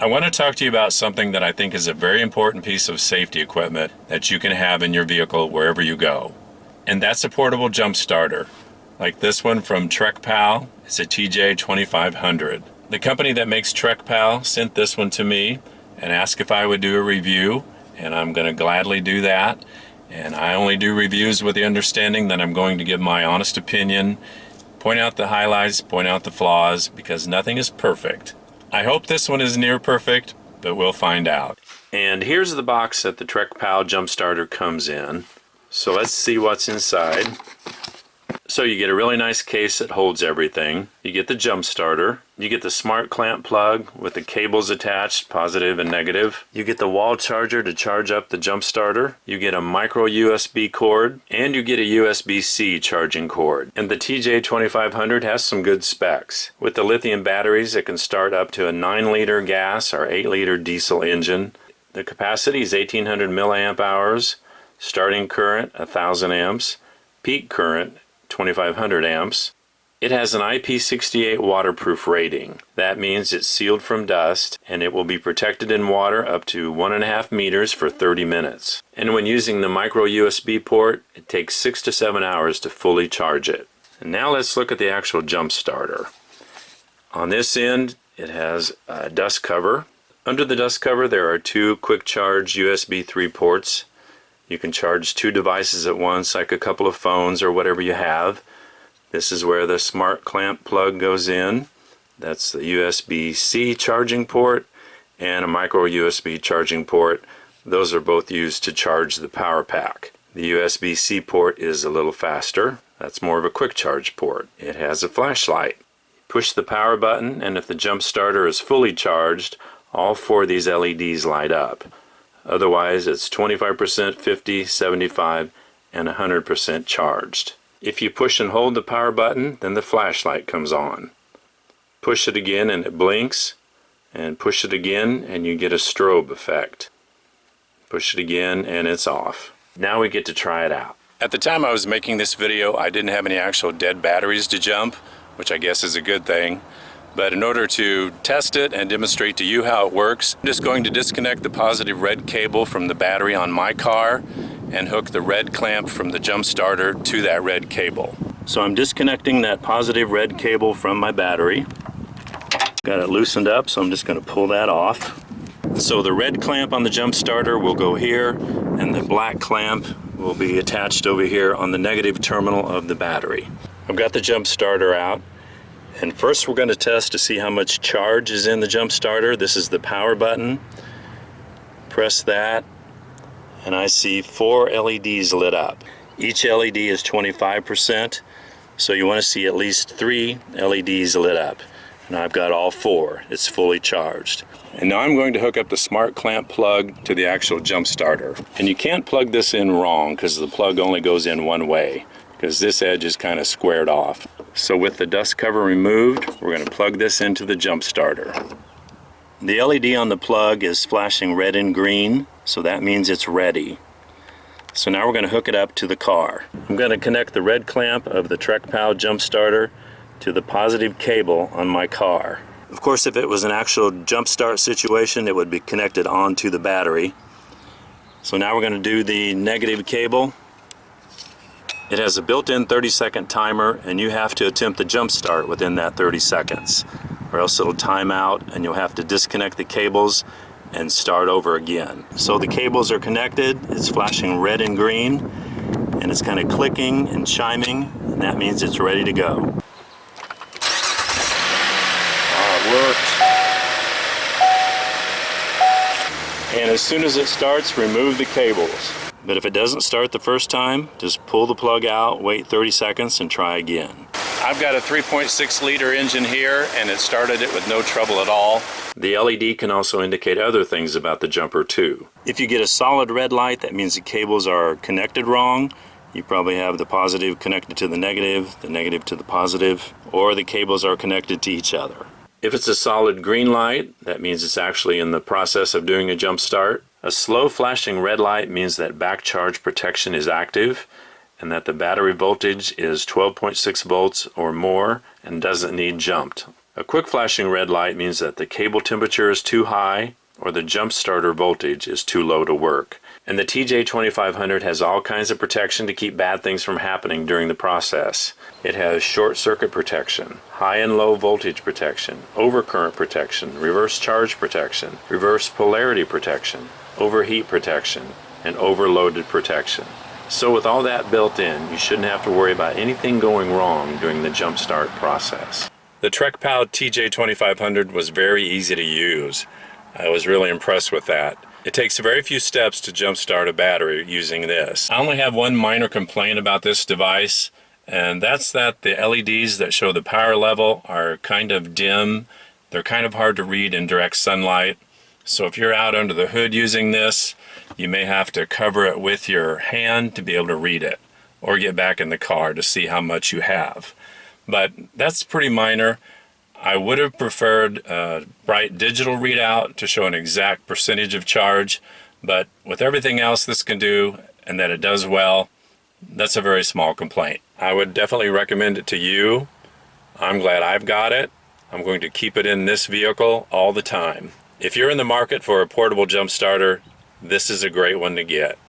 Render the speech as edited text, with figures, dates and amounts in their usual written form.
I want to talk to you about something that I think is a very important piece of safety equipment that you can have in your vehicle wherever you go. And that's a portable jump starter. Like this one from TrekPal. It's a TJ2500. The company that makes TrekPal sent this one to me and asked if I would do a review, and I'm going to gladly do that. And I only do reviews with the understanding that I'm going to give my honest opinion, point out the highlights, point out the flaws, because nothing is perfect. I hope this one is near perfect, but we'll find out. And here's the box that the TrekPal jump starter comes in. So let's see what's inside. So you get a really nice case that holds everything. You get the jump starter. You get the smart clamp plug with the cables attached, positive and negative. You get the wall charger to charge up the jump starter. You get a micro USB cord, and you get a USB-C charging cord. And the TJ2500 has some good specs. With the lithium batteries, it can start up to a 9-liter gas or 8-liter diesel engine. The capacity is 1800 milliamp hours. Starting current 1000 amps. Peak current 2500 amps. It has an IP68 waterproof rating. That means it's sealed from dust, and it will be protected in water up to 1.5 meters for 30 minutes. And when using the micro USB port, it takes 6 to 7 hours to fully charge it. And now let's look at the actual jump starter. On this end, it has a dust cover. Under the dust cover, there are 2 quick charge USB 3 ports. You can charge 2 devices at once, like a couple of phones or whatever you have. This is where the smart clamp plug goes in. That's the USB-C charging port and a micro USB charging port. Those are both used to charge the power pack. The USB-C port is a little faster. That's more of a quick charge port. It has a flashlight. Push the power button, and if the jump starter is fully charged, all 4 of these LEDs light up. Otherwise, it's 25%, 50, 75, and 100% charged. If you push and hold the power button, then the flashlight comes on. Push it again and it blinks, and push it again and you get a strobe effect. Push it again and it's off. Now we get to try it out. At the time I was making this video, I didn't have any actual dead batteries to jump, which I guess is a good thing. But in order to test it and demonstrate to you how it works, I'm just going to disconnect the positive red cable from the battery on my car and hook the red clamp from the jump starter to that red cable. So I'm disconnecting that positive red cable from my battery. Got it loosened up, so I'm just going to pull that off. So the red clamp on the jump starter will go here, and the black clamp will be attached over here on the negative terminal of the battery. I've got the jump starter out. And first we're going to test to see how much charge is in the jump starter. This is the power button. Press that, and I see 4 LEDs lit up. Each LED is 25%, so you want to see at least 3 LEDs lit up. And I've got all 4. It's fully charged. And now I'm going to hook up the smart clamp plug to the actual jump starter. And you can't plug this in wrong because the plug only goes in one way, because this edge is kind of squared off. So with the dust cover removed, we're going to plug this into the jump starter. The LED on the plug is flashing red and green, so that means it's ready. So now we're going to hook it up to the car. I'm going to connect the red clamp of the TrekPal jump starter to the positive cable on my car. Of course, if it was an actual jump start situation, it would be connected onto the battery. So now we're going to do the negative cable. It has a built-in 30-second timer, and you have to attempt the jump start within that 30 seconds, or else it'll time out and you'll have to disconnect the cables and start over again. So the cables are connected, it's flashing red and green, and it's kind of clicking and chiming, and that means it's ready to go. It worked. And as soon as it starts, remove the cables. But if it doesn't start the first time, just pull the plug out, wait 30 seconds, and try again. I've got a 3.6-liter engine here, and it started it with no trouble at all. The LED can also indicate other things about the jumper too. If you get a solid red light, that means the cables are connected wrong. You probably have the positive connected to the negative to the positive, or the cables are connected to each other. If it's a solid green light, that means it's actually in the process of doing a jump start. A slow flashing red light means that back charge protection is active and that the battery voltage is 12.6 volts or more and doesn't need jumped. A quick flashing red light means that the cable temperature is too high or the jump starter voltage is too low to work. And the TJ2500 has all kinds of protection to keep bad things from happening during the process. It has short circuit protection, high and low voltage protection, overcurrent protection, reverse charge protection, reverse polarity protection, overheat protection, and overloaded protection. So with all that built in, you shouldn't have to worry about anything going wrong during the jump start process. The TrekPal TJ2500 was very easy to use. I was really impressed with that. It takes very few steps to jump start a battery using this. I only have one minor complaint about this device, and that's that the LEDs that show the power level are kind of dim. They're kind of hard to read in direct sunlight. So if you're out under the hood using this, you may have to cover it with your hand to be able to read it, or get back in the car to see how much you have. But that's pretty minor. I would have preferred a bright digital readout to show an exact percentage of charge, but with everything else this can do and that it does well, that's a very small complaint. I would definitely recommend it to you. I'm glad I've got it. I'm going to keep it in this vehicle all the time. If you're in the market for a portable jump starter, this is a great one to get.